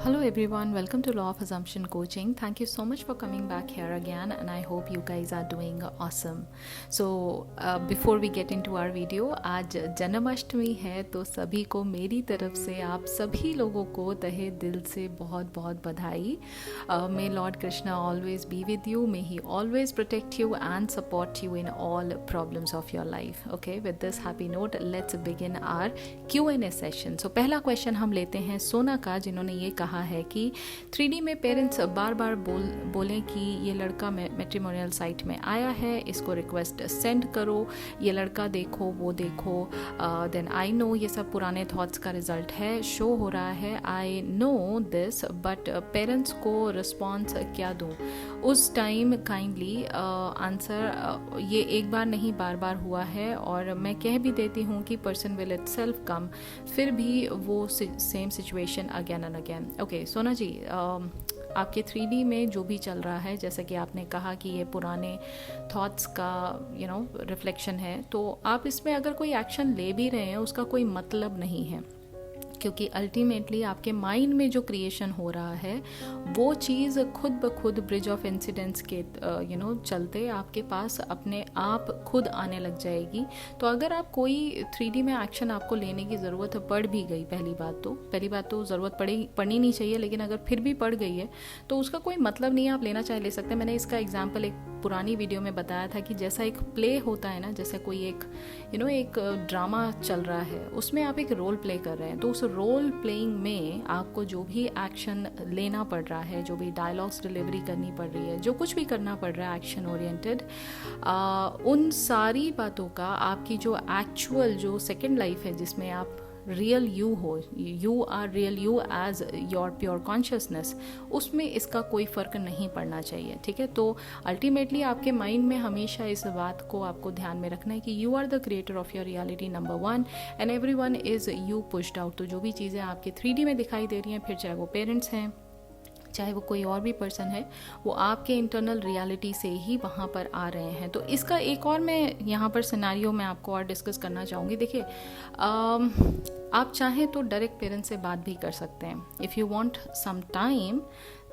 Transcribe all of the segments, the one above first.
Hello everyone, welcome to Law of Assumption Coaching. Thank you so much for coming back here again and I hope you guys are doing awesome. So before we get into our video, आज जन्माष्टमी है तो सभी को मेरी तरफ से आप सभी लोगों को तहे दिल से बहुत बहुत बधाई. May Lord Krishna always be with you. May he always protect you and support you in all problems of your life. Okay, with this happy note, let's begin our Q&A session. So पहला question हम लेते हैं सोना का, जिन्होंने ये कहा है कि 3D में पेरेंट्स बार बार बोलें कि ये लड़का मैट्रिमोनियल साइट में आया है, इसको रिक्वेस्ट सेंड करो, ये लड़का देखो वो देखो. देन आई नो ये सब पुराने थॉट्स का रिजल्ट है, शो हो रहा है, I know this, but parents को रिस्पॉन्स क्या दूँ उस टाइम. काइंडली आंसर, ये एक बार नहीं बार बार हुआ है और मैं कह भी देती हूँ कि पर्सन विल इटसेल्फ कम, फिर भी वो same situation again and again. Okay सोना जी, आपके 3D में जो भी चल रहा है, जैसा कि आपने कहा कि ये पुराने थॉट्स का रिफ्लेक्शन है, तो आप इसमें अगर कोई एक्शन ले भी रहे हैं उसका कोई मतलब नहीं है, क्योंकि अल्टीमेटली आपके माइंड में जो क्रिएशन हो रहा है वो चीज़ खुद ब खुद ब्रिज ऑफ इंसिडेंट्स के चलते आपके पास अपने आप खुद आने लग जाएगी. तो अगर आप कोई 3D में एक्शन आपको लेने की ज़रूरत पड़ भी गई, पहली बात तो ज़रूरत पड़नी नहीं चाहिए, लेकिन अगर फिर भी पड़ गई है तो उसका कोई मतलब नहीं है, आप लेना चाहे ले सकते हैं. मैंने इसका एग्जाम्पल एक पुरानी वीडियो में बताया था कि जैसा एक प्ले होता है ना, जैसे कोई एक एक ड्रामा चल रहा है, उसमें आप एक रोल प्ले कर रहे हैं, तो उस रोल प्लेइंग में आपको जो भी एक्शन लेना पड़ रहा है, जो भी डायलॉग्स डिलीवरी करनी पड़ रही है, जो कुछ भी करना पड़ रहा है एक्शन ओरिएंटेड, उन सारी बातों का आपकी जो एक्चुअल जो सेकेंड लाइफ है जिसमें आप रियल यू हो, you are real you as your pure consciousness, उसमें इसका कोई फ़र्क नहीं पड़ना चाहिए. ठीक है, तो अल्टीमेटली आपके माइंड में हमेशा इस बात को आपको ध्यान में रखना है कि you are the creator of your reality number 1 and everyone is you pushed out. तो जो भी चीज़ें आपके 3D में दिखाई दे रही हैं, फिर चाहे वो पेरेंट्स हैं, चाहे वो कोई और भी पर्सन है, वो आपके इंटरनल रियलिटी से ही वहाँ पर आ रहे हैं. तो इसका एक और मैं यहाँ पर सिनारियो में आपको और डिस्कस करना चाहूँगी. देखिए, आप चाहें तो डायरेक्ट पेरेंट्स से बात भी कर सकते हैं. If you want some time,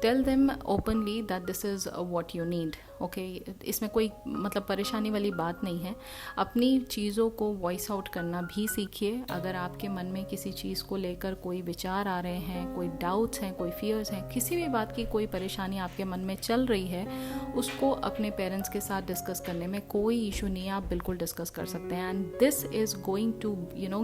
tell them openly that this is what you need. Okay, इसमें कोई मतलब परेशानी वाली बात नहीं है. अपनी चीज़ों को वॉइस आउट करना भी सीखिए. अगर आपके मन में किसी चीज़ को लेकर कोई विचार आ रहे हैं, कोई डाउट्स हैं, कोई फियर्स हैं, किसी भी बात की कोई परेशानी आपके मन में चल रही है, उसको अपने पेरेंट्स के साथ डिस्कस करने में कोई इशू नहीं है. आप बिल्कुल डिस्कस कर सकते हैं and this is going to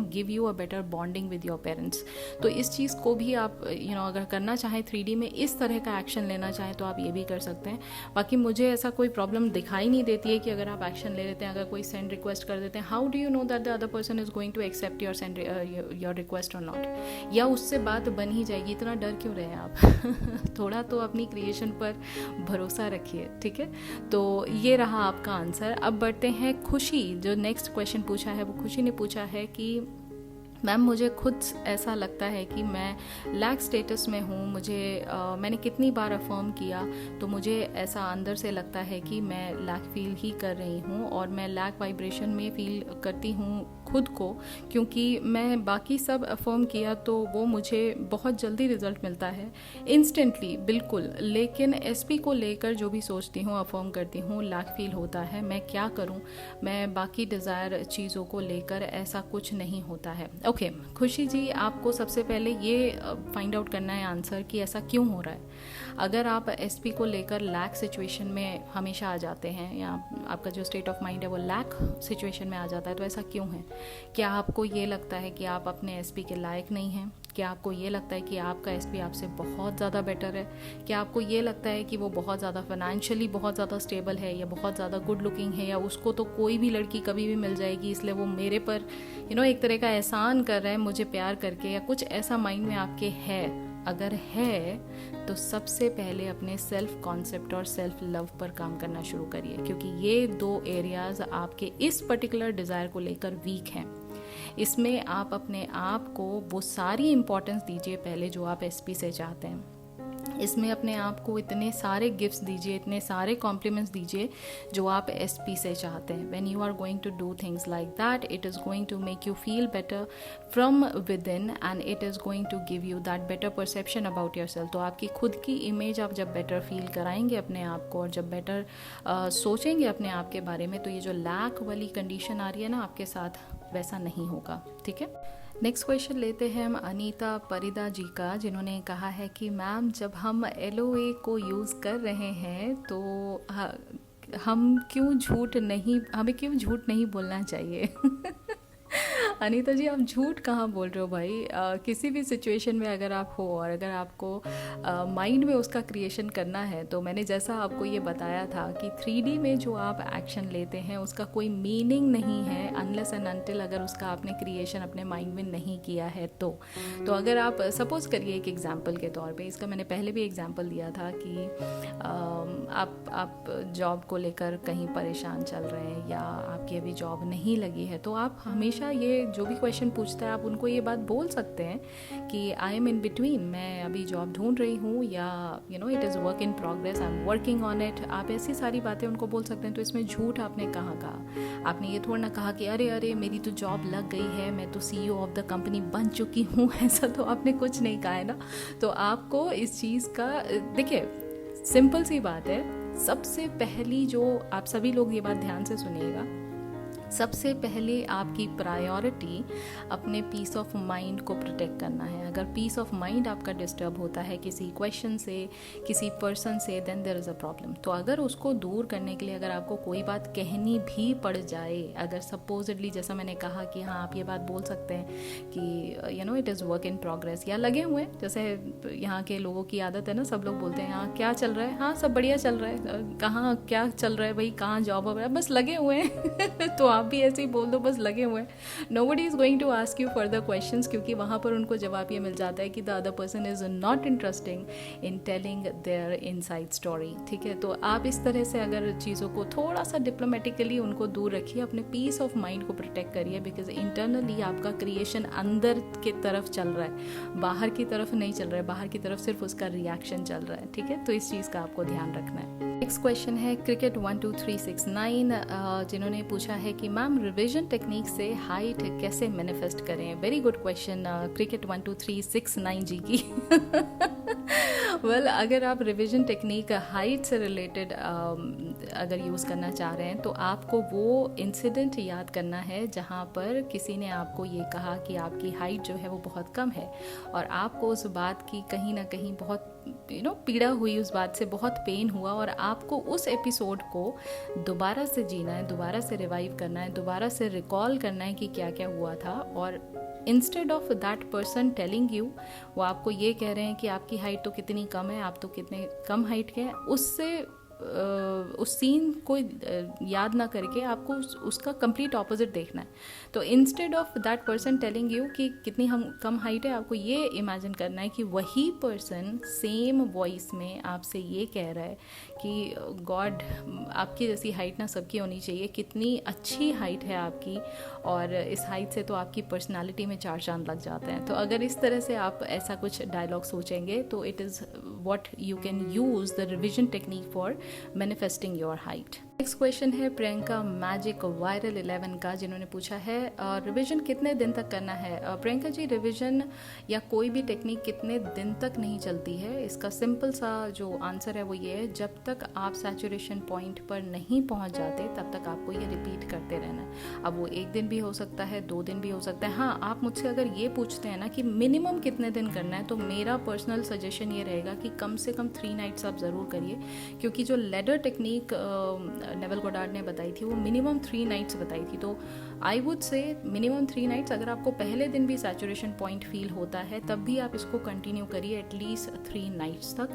give you a better bonding with your parents. तो इस चीज़ को भी आप अगर करना चाहें 3D में, इस तरह का एक्शन लेना चाहें, तो आप ये भी कर सकते हैं. बाकी मुझे ऐसा कोई प्रॉब्लम दिखाई नहीं देती है कि अगर आप एक्शन ले लेते हैं, अगर कोई सेंड रिक्वेस्ट कर देते हैं, how do you know that the other person is going to accept your request और नॉट, या उससे बात बन ही जाएगी. इतना डर क्यों रहे हैं आप? थोड़ा तो अपनी क्रिएशन पर भरोसा रखिए. ठीक है, तो ये रहा आपका आंसर. अब बढ़ते हैं खुशी. जो नेक्स्ट क्वेश्चन पूछा है वो खुशी ने पूछा है कि मैम मुझे खुद ऐसा लगता है कि मैं लैक स्टेटस में हूँ. मैंने कितनी बार अफर्म किया तो मुझे ऐसा अंदर से लगता है कि मैं लैक फील ही कर रही हूँ और मैं लैक वाइब्रेशन में फील करती हूँ खुद को, क्योंकि मैं बाकी सब अफर्म किया तो वो मुझे बहुत जल्दी रिजल्ट मिलता है, इंस्टेंटली, बिल्कुल. लेकिन एसपी को लेकर जो भी सोचती हूँ, अफर्म करती हूँ, लैक फील होता है. मैं क्या करूँ? मैं बाकी डिज़ायर चीज़ों को लेकर ऐसा कुछ नहीं होता है. ओके, खुशी जी, आपको सबसे पहले ये फाइंड आउट करना है आंसर कि ऐसा क्यों हो रहा है. अगर आप एसपी को लेकर लैक सिचुएशन में हमेशा आ जाते हैं, या आपका जो स्टेट ऑफ माइंड है वो लैक सिचुएशन में आ जाता है, तो ऐसा क्यों है? क्या आपको ये लगता है कि आप अपने एसपी के लायक नहीं हैं? क्या आपको ये लगता है कि आपका एसपी आपसे बहुत ज़्यादा बेटर है? क्या आपको ये लगता है कि वो बहुत ज़्यादा फाइनेंशियली बहुत ज़्यादा स्टेबल है, या बहुत ज़्यादा गुड लुकिंग है, या उसको तो कोई भी लड़की कभी भी मिल जाएगी, इसलिए वो मेरे पर एक तरह का एहसान कर रहा है मुझे प्यार करके, या कुछ ऐसा माइंड में आपके है? अगर है तो सबसे पहले अपने सेल्फ कॉन्सेप्ट और सेल्फ लव पर काम करना शुरू करिए, क्योंकि ये 2 एरियाज़ आपके इस पर्टिकुलर डिज़ायर को लेकर वीक हैं. इसमें आप अपने आप को वो सारी इम्पोर्टेंस दीजिए पहले जो आप एसपी से चाहते हैं. इसमें अपने आप को इतने सारे गिफ्ट्स दीजिए, इतने सारे कॉम्प्लीमेंट्स दीजिए जो आप एसपी से चाहते हैं. When you are going to do things like that, it is going to make you feel better from within, and it is going to give you that better perception about yourself. तो आपकी खुद की image आप जब better feel कराएंगे अपने आप को, और जब बेटर सोचेंगे अपने आप के बारे में, तो ये जो लैक वाली कंडीशन आ रही है ना आपके साथ, वैसा नहीं होगा. ठीक है. नेक्स्ट क्वेश्चन लेते हैं हम अनीता परिदा जी का, जिन्होंने कहा है कि मैम, जब हम LOA को यूज़ कर रहे हैं तो हमें क्यों झूठ नहीं बोलना चाहिए. अनीता जी, आप झूठ कहाँ बोल रहे हो भाई. किसी भी सिचुएशन में अगर आप हो और अगर आपको माइंड में उसका क्रिएशन करना है, तो मैंने जैसा आपको ये बताया था कि 3D में जो आप एक्शन लेते हैं उसका कोई मीनिंग नहीं है अनलेस एंड अनटिल अगर उसका आपने क्रिएशन अपने माइंड में नहीं किया है. तो अगर आप सपोज करिए, एक एग्जाम्पल के तौर पे, इसका मैंने पहले भी एग्जाम्पल दिया था कि आप जॉब को लेकर कहीं परेशान चल रहे हैं या आपकी अभी जॉब नहीं लगी है, तो आप हमेशा ये जो भी क्वेश्चन पूछता है आप उनको ये बात बोल सकते हैं कि आई एम इन बिटवीन, मैं अभी जॉब ढूंढ रही हूँ, या it is work in progress, I am working on it. आप ऐसी सारी बातें उनको बोल सकते हैं. तो इसमें झूठ आपने कहाँ कहा. आपने ये थोड़ा ना कहा कि अरे मेरी तो जॉब लग गई है, मैं तो CEO ऑफ द कंपनी बन चुकी हूँ. ऐसा तो आपने कुछ नहीं कहा है ना. तो आपको इस चीज़ का, देखिए, सिंपल सी बात है. सबसे पहली जो आप सभी लोग ये बात ध्यान से सुनिएगा, सबसे पहले आपकी प्रायोरिटी अपने पीस ऑफ माइंड को प्रोटेक्ट करना है. अगर पीस ऑफ माइंड आपका डिस्टर्ब होता है किसी क्वेश्चन से, किसी पर्सन से, then there is a problem. तो अगर उसको दूर करने के लिए अगर आपको कोई बात कहनी भी पड़ जाए, अगर सपोजिटली जैसा मैंने कहा कि हाँ, आप ये बात बोल सकते हैं कि it is work in progress, या लगे हुए हैं, जैसे यहाँ के लोगों की आदत है ना, सब लोग बोलते हैं हाँ क्या चल रहा है, हाँ सब बढ़िया चल रहा है, कहाँ क्या चल रहा है भाई, कहाँ जॉब हो रहा है, बस लगे हुए हैं. तो आप भी ऐसे ही बोल दो, बस लगे हुए हैं. Nobody is going to ask you further questions, क्योंकि वहाँ पर उनको जवाब ये मिल जाता है कि the other person is not interesting in telling their inside story. ठीक है. तो आप इस तरह से अगर चीज़ों को थोड़ा सा डिप्लोमेटिकली उनको दूर रखिए, अपने पीस ऑफ माइंड को प्रोटेक्ट करिए, बिकॉज इंटरनली आपका क्रिएशन अंदर की तरफ चल रहा है, बाहर की तरफ नहीं चल रहा है. बाहर की तरफ सिर्फ उसका रिएक्शन चल रहा है. ठीक है. तो इस चीज़ का आपको ध्यान रखना है. नेक्स्ट क्वेश्चन है क्रिकेट 12369, जिन्होंने पूछा है कि मैम, रिविजन टेक्निक से हाइट कैसे मैनिफेस्ट करें. वेरी गुड क्वेश्चन क्रिकेट 12369 जी की. वेल, अगर आप रिविजन टेक्निक हाइट से रिलेटेड अगर यूज़ करना चाह रहे हैं, तो आपको वो इंसिडेंट याद करना है जहाँ पर किसी ने आपको ये कहा कि आपकी हाइट जो है वो बहुत कम है, और आपको उस बात की कहीं ना कहीं बहुत पीड़ा हुई, उस बात से बहुत पेन हुआ, और आपको उस एपिसोड को दोबारा से जीना है, दोबारा से रिवाइव करना है, दोबारा से रिकॉल करना है कि क्या क्या हुआ था. और instead of that person telling you, वो आपको ये कह रहे हैं कि आपकी हाइट तो कितनी कम है, आप तो कितने कम हाइट के हैं, उससे उस सीन को याद ना करके आपको उसका कंप्लीट ऑपोजिट देखना है. तो instead of that person telling you कि कितनी हम कम हाइट है, आपको ये इमेजिन करना है कि वही पर्सन सेम वॉइस में आपसे ये कह रहा है कि गॉड, आपकी जैसी हाइट ना सबकी होनी चाहिए, कितनी अच्छी हाइट है आपकी, और इस हाइट से तो आपकी पर्सनालिटी में 4 चांद लग जाते हैं. तो अगर इस तरह से आप ऐसा कुछ डायलॉग सोचेंगे, तो it is what you can use the revision technique for manifesting your height. Next question है प्रियंका मैजिक वायरल 11 का, जिन्होंने पूछा है रिवीजन कितने दिन तक करना है. प्रियंका जी, रिवीजन या कोई भी टेक्निक कितने दिन तक नहीं चलती है. इसका सिंपल सा जो आंसर है वो ये है, जब तक आप सैचुरेशन पॉइंट पर नहीं पहुंच जाते तब तक आपको ये रिपीट करते रहना है. अब वो 1 दिन भी हो सकता है, 2 दिन भी हो सकता है. हाँ, आप मुझसे अगर ये पूछते हैं ना कि मिनिमम कितने दिन करना है, तो मेरा पर्सनल सजेशन ये रहेगा कि कम से कम 3 नाइट्स आप ज़रूर करिए, क्योंकि जो लेडर टेक्निक नेवल गोडार्ड ने बताई थी वो मिनिमम 3 नाइट्स बताई थी. तो I would say minimum 3 nights. अगर आपको पहले दिन भी सैचुरेशन पॉइंट फील होता है तब भी आप इसको कंटिन्यू करिए एटलीस्ट 3 नाइट्स तक.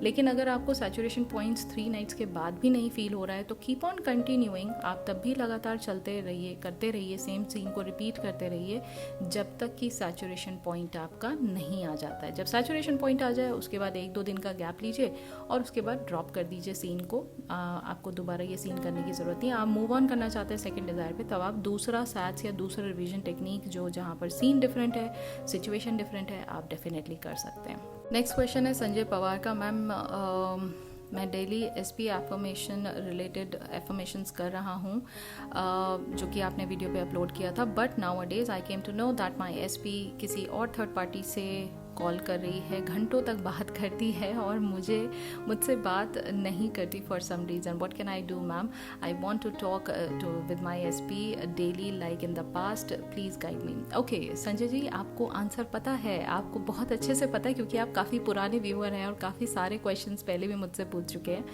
लेकिन अगर आपको सैचुरेशन पॉइंट्स 3 नाइट्स के बाद भी नहीं फील हो रहा है तो कीप ऑन कंटिन्यूइंग. आप तब भी लगातार चलते रहिए, करते रहिए, सेम सीन को रिपीट करते रहिए जब तक कि सैचुरेशन पॉइंट आपका नहीं आ जाता है. जब सैचुरेशन पॉइंट आ जाए उसके बाद 1-2 दिन का गैप लीजिए और उसके बाद ड्रॉप कर दीजिए सीन को. आपको दोबारा ये सीन करने की ज़रूरत नहीं है। आप मूव ऑन करना चाहते हैं सेकंड डिज़ायर पे, तब आप दूसरा सैट्स या दूसरा रिवीजन टेक्निक जो जहाँ पर सीन डिफरेंट है, सिचुएशन डिफरेंट है, आप डेफिनेटली कर सकते हैं। नेक्स्ट क्वेश्चन है संजय पवार का, मैम मैं daily SP affirmation related affirmations कर रहा हूँ जो कि आपने वीडियो पे अपलोड किया था, but nowadays I came to know that my SP किसी और थर्ड पार्टी से कॉल कर रही है, घंटों तक बात करती है और मुझसे बात नहीं करती for some reason. What can I do ma'am? I want to talk with my SP daily like in the past, please guide me. Okay Sanjay ji, आपको आंसर पता है, आपको बहुत अच्छे से पता है क्योंकि आप काफ़ी पुराने व्यूअर हैं और काफ़ी सारे क्वेश्चंस पहले भी मुझसे पूछ चुके हैं।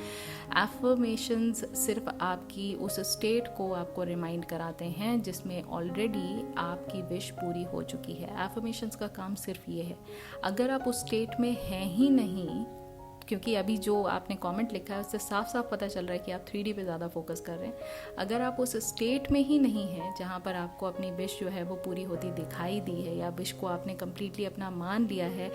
एफर्मेशंस सिर्फ आपकी उस स्टेट को आपको रिमाइंड कराते हैं जिसमें ऑलरेडी आपकी विश पूरी हो चुकी है। एफर्मेशंस का काम सिर्फ ये है। अगर आप उस स्टेट में हैं ही नहीं, क्योंकि अभी जो आपने कमेंट लिखा है उससे साफ साफ पता चल रहा है कि आप 3D पे ज़्यादा फोकस कर रहे हैं। अगर आप उस स्टेट में ही नहीं हैं जहाँ पर आपको अपनी विश जो है वो पूरी होती दिखाई दी है या विश को आपने कम्प्लीटली अपना मान लिया है,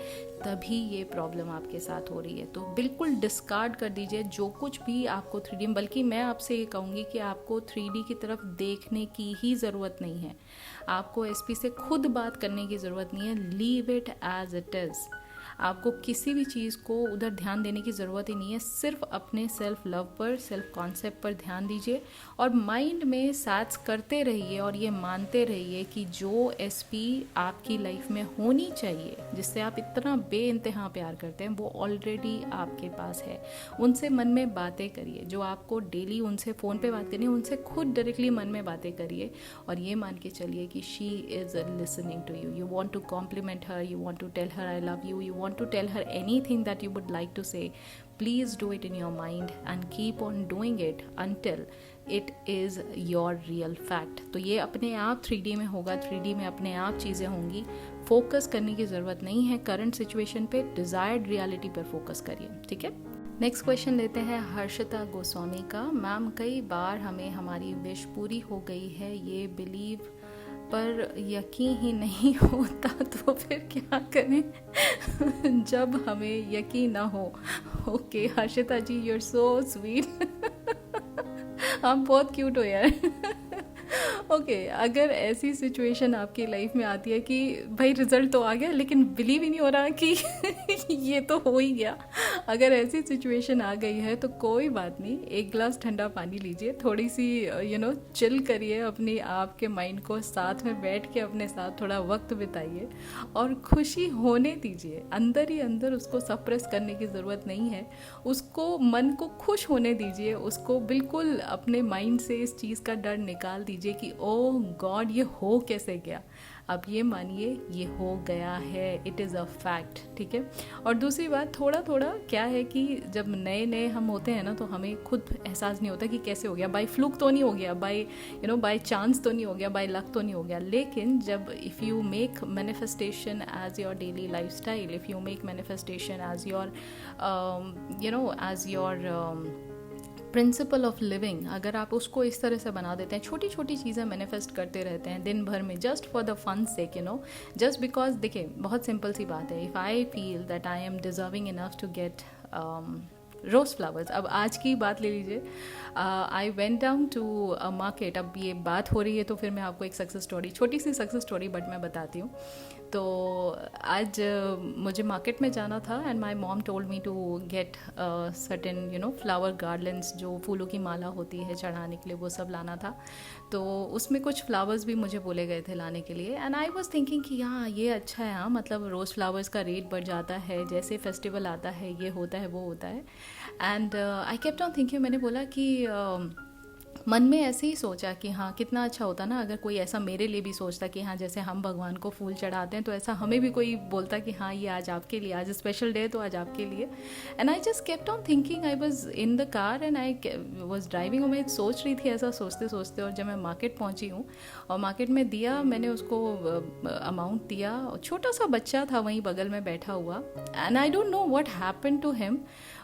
तभी ये प्रॉब्लम आपके साथ हो रही है। तो बिल्कुल डिस्कार्ड कर दीजिए जो कुछ भी आपको 3D, बल्कि मैं आपसे ये कहूँगी कि आपको 3D की तरफ देखने की ही ज़रूरत नहीं है। आपको एसपी से खुद बात करने की ज़रूरत नहीं है। Leave it as it is. आपको किसी भी चीज़ को उधर ध्यान देने की ज़रूरत ही नहीं है। सिर्फ अपने सेल्फ लव पर, सेल्फ कॉन्सेप्ट पर ध्यान दीजिए और माइंड में सैट्स करते रहिए और ये मानते रहिए कि जो एसपी आपकी लाइफ में होनी चाहिए, जिससे आप इतना बेइंतहा प्यार करते हैं, वो ऑलरेडी आपके पास है। उनसे मन में बातें करिए। जो आपको डेली उनसे फ़ोन पे बात करनी है, उनसे खुद डायरेक्टली मन में बातें करिए और ये मान के चलिए कि she is listening to you. You want to compliment her, you want to tell her I love you, you want to tell her anything that you would like to say, please do it in your mind and keep on doing it until it is your real fact. तो ये अपने आप 3D में होगा, 3D में अपने आप चीज़ें होंगी। फोकस करने की ज़रूरत नहीं है करंट सिचुएशन पे, डिज़ायर्ड रियलिटी पर फोकस करिए, ठीक है। नेक्स्ट क्वेश्चन लेते हैं हर्षिता गोस्वामी का, मैम कई बार हमें हमारी विश पूरी हो गई है ये बिलीव पर यकीन ही नहीं होता, तो फिर क्या करें जब हमें यकीन ना हो? Okay Harshita ji, you are so sweet. आप बहुत क्यूट हो यार। ओके, अगर ऐसी सिचुएशन आपकी लाइफ में आती है कि भाई रिजल्ट तो आ गया लेकिन बिलीव ही नहीं हो रहा कि ये तो हो ही गया, अगर ऐसी सिचुएशन आ गई है तो कोई बात नहीं, एक गिलास ठंडा पानी लीजिए, थोड़ी सी चिल करिए, अपने आप के माइंड को साथ में बैठ के अपने साथ थोड़ा वक्त बिताइए और खुशी होने दीजिए। अंदर ही अंदर उसको सप्रेस करने की ज़रूरत नहीं है, उसको मन को खुश होने दीजिए, उसको बिल्कुल अपने माइंड से इस चीज़ का डर निकाल दीजिए कि ओह गॉड ये हो कैसे गया। अब ये मानिए ये हो गया है, इट इज़ अ फैक्ट, ठीक है। और दूसरी बात, थोड़ा थोड़ा क्या है कि जब नए नए हम होते हैं ना, तो हमें खुद एहसास नहीं होता कि कैसे हो गया, बाय फ्लूक तो नहीं हो गया, बाय चांस तो नहीं हो गया, बाय लक तो नहीं हो गया। लेकिन जब if you make manifestation as your daily lifestyle, if you make manifestation as your as your principle of living, अगर आप उसको इस तरह से बना देते हैं, छोटी छोटी चीज़ें मैनिफेस्ट करते रहते हैं दिन भर में, just for the fun sake, just because, देखिए बहुत सिंपल सी बात है, if I feel that I am deserving enough to get rose flowers. अब आज की बात ले लीजिए, I went down to a market. अब ये बात हो रही है तो फिर मैं आपको एक सक्सेस स्टोरी, छोटी सी सक्सेस स्टोरी बट मैं बताती हूँ। तो आज मुझे मार्केट में जाना था and my mom told me to get certain flower garlands, जो फूलों की माला होती है चढ़ाने के लिए, वो सब लाना था। तो उसमें कुछ फ्लावर्स भी मुझे बोले गए थे लाने के लिए एंड आई वॉज थिंकिंग कि हाँ ये अच्छा है, हाँ मतलब रोज़ फ्लावर्स का रेट बढ़ जाता है, जैसे फेस्टिवल आता है ये होता है वो होता है। And I kept on thinking, मैंने बोला कि मन में ऐसे ही सोचा कि हाँ कितना अच्छा होता ना अगर कोई ऐसा मेरे लिए भी सोचता कि हाँ जैसे हम भगवान को फूल चढ़ाते हैं तो ऐसा हमें भी कोई बोलता कि हाँ ये आज आपके लिए, आज स्पेशल डे तो आज आपके लिए। And I just kept on thinking, I was in the car and I was driving, और मैं सोच रही थी ऐसा सोचते सोचते, और जब मैं मार्केट पहुँची हूँ और मार्केट में दिया, मैंने उसको अमाउंट दिया, छोटा सा बच्चा था वहीं बगल में बैठा हुआ and I don't know what happened to him,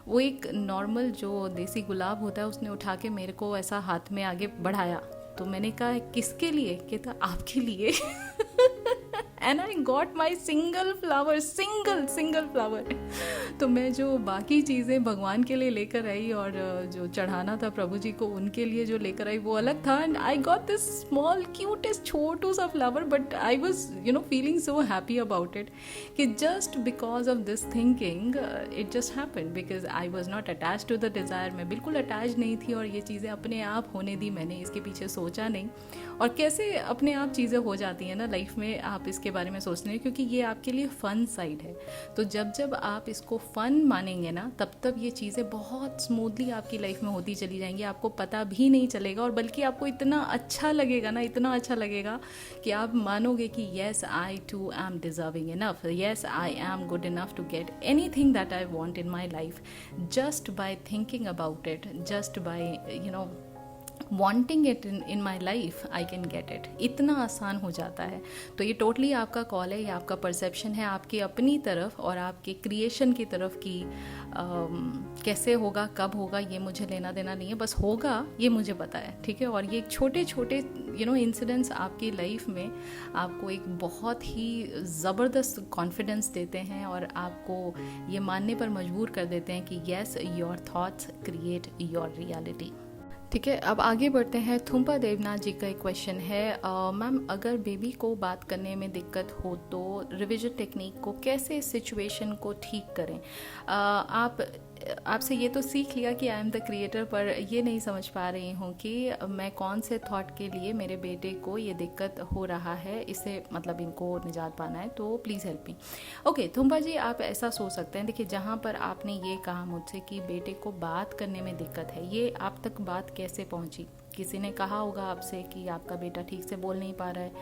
वो एक नॉर्मल जो देसी गुलाब होता है उसने उठा के मेरे को ऐसा हाथ में आगे बढ़ाया। तो मैंने कहा किसके लिए? कहता आपके लिए। And I got my single flower. तो मैं जो बाकी चीज़ें भगवान के लिए लेकर आई और जो चढ़ाना था प्रभु जी को उनके लिए जो लेकर आई वो अलग था, and I got this small cutest छोटू सा flower, but I was feeling so happy about it कि just because of this thinking it just happened, because I was not attach to the desire. मैं बिल्कुल attach नहीं थी और ये चीज़ें अपने आप होने दी, मैंने इसके पीछे सोचा नहीं। और कैसे अपने आप चीज़ें हो जाती हैं ना लाइफ में, आप इसके बारे में सोचते हैं क्योंकि ये आपके लिए फ़न साइड है। तो जब जब आप इसको फ़न मानेंगे ना तब तब ये चीज़ें बहुत स्मूथली आपकी लाइफ में होती चली जाएंगी, आपको पता भी नहीं चलेगा, और बल्कि आपको इतना अच्छा लगेगा ना, इतना अच्छा लगेगा कि आप मानोगे कि yes I too am deserving enough, yes I am good enough to get anything that I want in my life, just by thinking about it, just by wanting it in my life, I can get it। इतना आसान हो जाता है। तो ये totally आपका call है, ये आपका परसेप्शन है आपकी अपनी तरफ और आपके क्रिएशन की तरफ की कैसे होगा, कब होगा, ये मुझे लेना देना नहीं है, बस होगा ये मुझे पता है, ठीक है। और ये छोटे छोटे इंसिडेंट्स आपकी लाइफ में आपको एक बहुत ही ज़बरदस्त कॉन्फिडेंस देते हैं और आपको ये मानने पर मजबूर कर देते हैं कि yes, your thoughts create your reality. ठीक है, अब आगे बढ़ते हैं। थुम्पा देवनाथ जी का एक क्वेश्चन है, मैम अगर बेबी को बात करने में दिक्कत हो तो रिविजन टेक्निक को कैसे इस सिचुएशन को ठीक करें। आपसे ये तो सीख लिया कि आई एम द क्रिएटर, पर ये नहीं समझ पा रही हूँ कि मैं कौन से थॉट के लिए मेरे बेटे को ये दिक्कत हो रहा है, इससे मतलब इनको निजात पाना है, तो प्लीज़ हेल्प मी। ओके थुम्पा जी, आप ऐसा सोच सकते हैं, देखिए जहाँ पर आपने ये कहा मुझसे कि बेटे को बात करने में दिक्कत है, ये आप तक बात कैसे पहुँची? किसी ने कहा होगा आपसे कि आपका बेटा ठीक से बोल नहीं पा रहा है,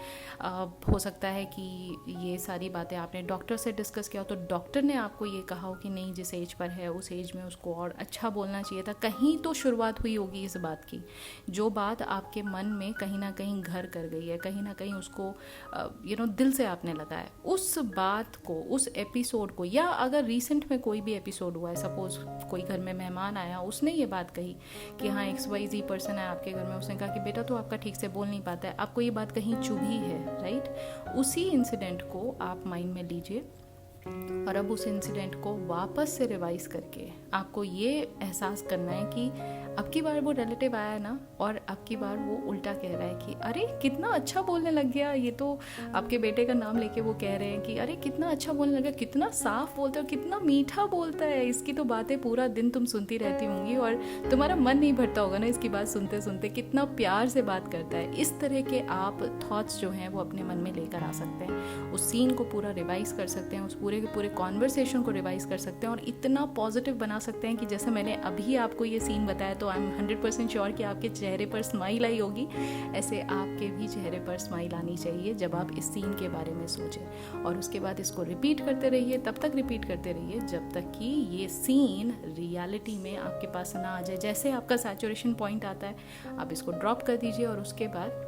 हो सकता है कि ये सारी बातें आपने डॉक्टर से डिस्कस किया हो, तो डॉक्टर ने आपको ये कहा हो कि नहीं जिस एज पर है उस एज में उसको और अच्छा बोलना चाहिए था। कहीं तो शुरुआत हुई होगी इस बात की, जो बात आपके मन में कहीं ना कहीं घर कर गई है, कहीं ना कहीं उसको दिल से आपने लगाया, उस बात को, उस एपिसोड को, या अगर रिसेंट में कोई भी एपिसोड हुआ है, सपोज कोई घर में मेहमान आया, उसने ये बात कही कि हाँ XYZ पर्सन है आपके घर में, उसने कहा कि बेटा तो आपका ठीक से बोल नहीं पाता है, आपको ये बात कहीं चुभी है, राइट। उसी इंसिडेंट को आप माइंड में लीजिए और अब उस इंसिडेंट को वापस से रिवाइज करके आपको ये एहसास करना है कि अब की बार वो रिलेटिव आया है ना, और अब की बार वो उल्टा कह रहा है कि अरे कितना अच्छा बोलने लग गया, ये तो आपके बेटे का नाम लेके वो कह रहे हैं कि अरे कितना अच्छा बोलने लगा, कितना साफ बोलता है, कितना मीठा बोलता है, इसकी तो बातें पूरा दिन तुम सुनती रहती होंगी और तुम्हारा मन नहीं भरता होगा ना इसकी बात सुनते सुनते, कितना प्यार से बात करता है। इस तरह के आप थॉट्स जो हैं वो अपने मन में लेकर आ सकते हैं, उस सीन को पूरा रिवाइज कर सकते हैं, उस पूरे के पूरे कॉन्वर्सेशन को रिवाइज कर सकते हैं और इतना पॉजिटिव बना सकते हैं कि जैसे मैंने अभी आपको ये सीन बताया, तो आई एम 100% श्योर कि आपके चेहरे पर स्माइल आई होगी, ऐसे आपके भी चेहरे पर स्माइल आनी चाहिए जब आप इस सीन के बारे में सोचें। और उसके बाद इसको रिपीट करते रहिए, तब तक रिपीट करते रहिए जब तक कि ये सीन रियलिटी में आपके पास ना आ जाए। जैसे आपका सैचुरेशन पॉइंट आता है आप इसको ड्रॉप कर दीजिए और उसके बाद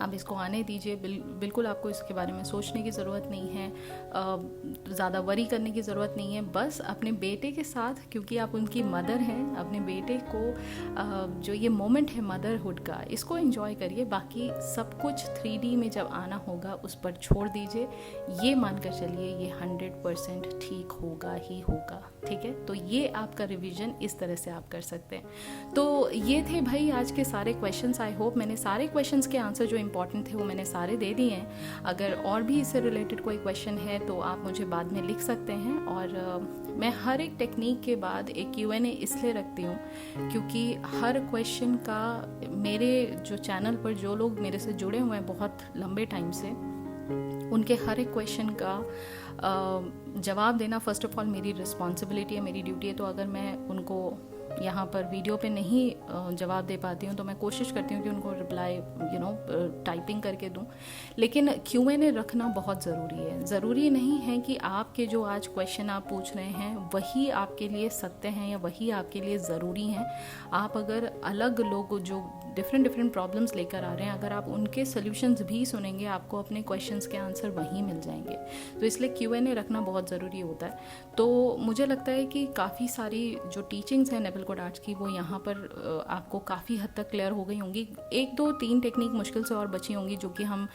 आप इसको आने दीजिए। बिल्कुल आपको इसके बारे में सोचने की ज़रूरत नहीं है, ज़्यादा वरी करने की ज़रूरत नहीं है। बस अपने बेटे के साथ, क्योंकि आप उनकी मदर हैं, अपने बेटे को जो ये मोमेंट है मदरहुड का, इसको एंजॉय करिए। बाकी सब कुछ 3D में जब आना होगा उस पर छोड़ दीजिए, ये मानकर चलिए ये 100% ठीक होगा ही होगा, ठीक है। तो ये आपका रिवीजन इस तरह से आप कर सकते हैं। तो ये थे भाई आज के सारे क्वेश्चंस। आई होप मैंने सारे क्वेश्चंस के आंसर जो इंपॉर्टेंट थे वो मैंने सारे दे दिए हैं। अगर और भी इससे रिलेटेड कोई क्वेश्चन है तो आप मुझे बाद में लिख सकते हैं। और मैं हर एक टेक्निक के बाद एक Q&A इसलिए रखती हूँ क्योंकि हर क्वेश्चन का मेरे जो चैनल पर जो लोग मेरे से जुड़े हुए हैं बहुत लंबे टाइम से, उनके हर एक क्वेश्चन का जवाब देना फर्स्ट ऑफ ऑल मेरी रिस्पॉन्सिबिलिटी है, मेरी ड्यूटी है। तो अगर मैं उनको यहाँ पर वीडियो पे नहीं जवाब दे पाती हूँ तो मैं कोशिश करती हूँ कि उनको रिप्लाई टाइपिंग करके दूँ। लेकिन Q&A रखना बहुत ज़रूरी है। ज़रूरी नहीं है कि आपके जो आज क्वेश्चन आप पूछ रहे हैं वही आपके लिए सत्य हैं या वही आपके लिए ज़रूरी हैं। आप अगर अलग लोग जो डिफरेंट प्रॉब्लम्स लेकर आ रहे हैं, अगर आप उनके सोल्यूशंस भी सुनेंगे, आपको अपने क्वेश्चंस के आंसर वहीं मिल जाएंगे। तो इसलिए Q&A रखना बहुत ज़रूरी होता है। तो मुझे लगता है कि काफ़ी सारी जो टीचिंग्स हैं नेवल कोड आर्ट्स की वो यहाँ पर आपको काफ़ी हद तक क्लियर हो गई होंगी। 1 2 3 टेक्निक मुश्किल से और बची होंगी जो कि हम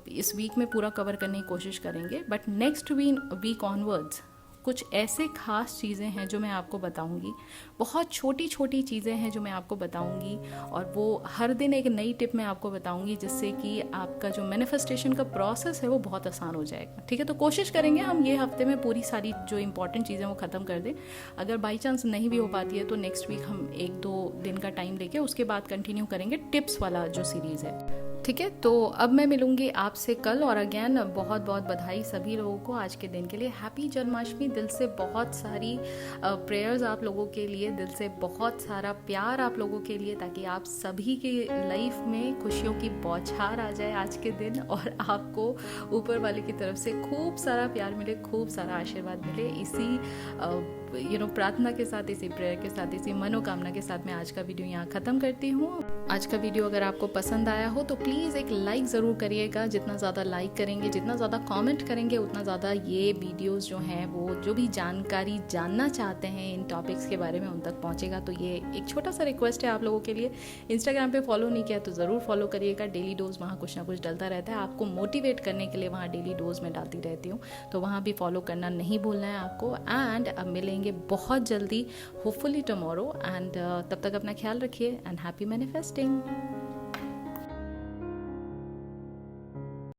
इस वीक में पूरा कवर करने की कोशिश करेंगे, बट नेक्स्ट वीक ऑनवर्ड्स कुछ ऐसे ख़ास चीज़ें हैं जो मैं आपको बताऊंगी। बहुत छोटी छोटी चीज़ें हैं जो मैं आपको बताऊंगी, और वो हर दिन एक नई टिप मैं आपको बताऊंगी, जिससे कि आपका जो मैनिफेस्टेशन का प्रोसेस है वो बहुत आसान हो जाएगा। ठीक है, तो कोशिश करेंगे हम ये हफ्ते में पूरी सारी जो इंपॉर्टेंट चीज़ें वो ख़त्म कर दें। अगर बाई चांस नहीं भी हो पाती है तो नेक्स्ट वीक हम 1 2 दिन का टाइम लेके उसके बाद कंटिन्यू करेंगे टिप्स वाला जो सीरीज़ है। ठीक है, तो अब मैं मिलूंगी आपसे कल, और अगेन बहुत बहुत बधाई सभी लोगों को आज के दिन के लिए। हैप्पी जन्माष्टमी। दिल से बहुत सारी प्रेयर्स आप लोगों के लिए, दिल से बहुत सारा प्यार आप लोगों के लिए, ताकि आप सभी की लाइफ में खुशियों की बौछार आ जाए आज के दिन, और आपको ऊपर वाले की तरफ से खूब सारा प्यार मिले, खूब सारा आशीर्वाद मिले। इसी प्रार्थना के साथ, इसी प्रेयर के साथ, इसी मनोकामना के साथ मैं आज का वीडियो यहाँ ख़त्म करती हूँ। आज का वीडियो अगर आपको पसंद आया हो तो प्लीज़ एक लाइक ज़रूर करिएगा। जितना ज़्यादा लाइक करेंगे, जितना ज़्यादा कमेंट करेंगे, उतना ज़्यादा ये वीडियोस जो हैं वो जो भी जानकारी जानना चाहते हैं इन टॉपिक्स के बारे में उन तक पहुँचेगा। तो ये एक छोटा सा रिक्वेस्ट है आप लोगों के लिए। इंस्टाग्राम पे फॉलो नहीं किया तो ज़रूर फॉलो करिएगा। डेली डोज वहाँ कुछ ना कुछ डलता रहता है, आपको मोटिवेट करने के लिए वहाँ डेली डोज में डालती रहती हूँ, तो वहाँ भी फॉलो करना नहीं भूलना है आपको। एंड अब मिलेंगे बहुत जल्दी, होपफुली टुमारो, एंड तब तक अपना ख्याल रखिए एंड हैप्पी मैनिफेस्टिंग।